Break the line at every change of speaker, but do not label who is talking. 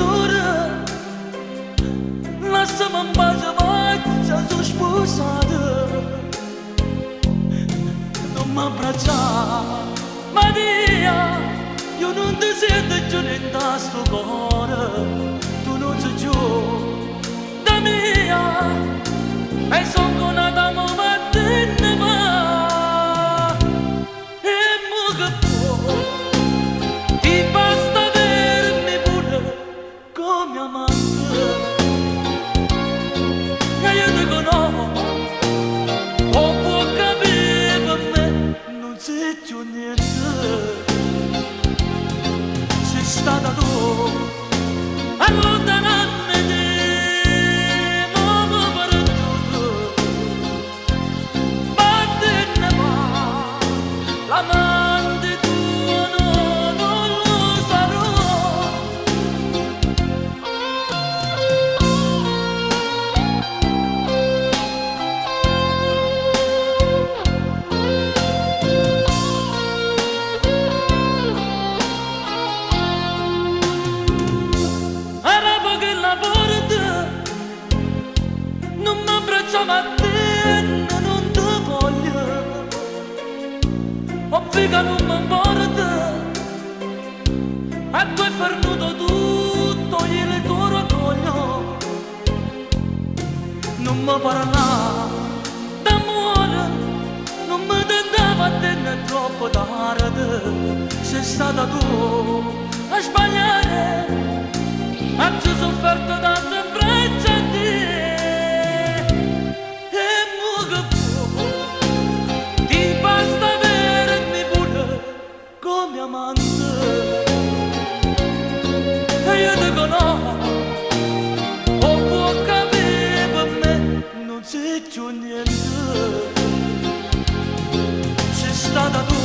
soră, lasă-mă-n pace, vai, să sus pusada. Non m'abbracciare, Maria, io non ti sento più in sto cuore. Tu non sei più da mia, e sono nata a mattina, ma e mo che può, ti basta avermi pure come amante. E io dico no, o può capire per me, non sei più niente. Sei stata tu allontanarmi di nuovo per tutto. Battene va, l'amante tua no, non lo sarò. Non mi abbracciamo a te, non ti voglio. Ho figa non mi importa, e tu hai fermato tutto, il tuo orgoglio. Non mi parla d'amore, non mi tentava a te troppo tardi. Sei stata tu a sbagliare, e ci ho sofferto tanto in braccia a te. Amante, e io dico no, o può capire per me, non sei più niente. Sei stata tu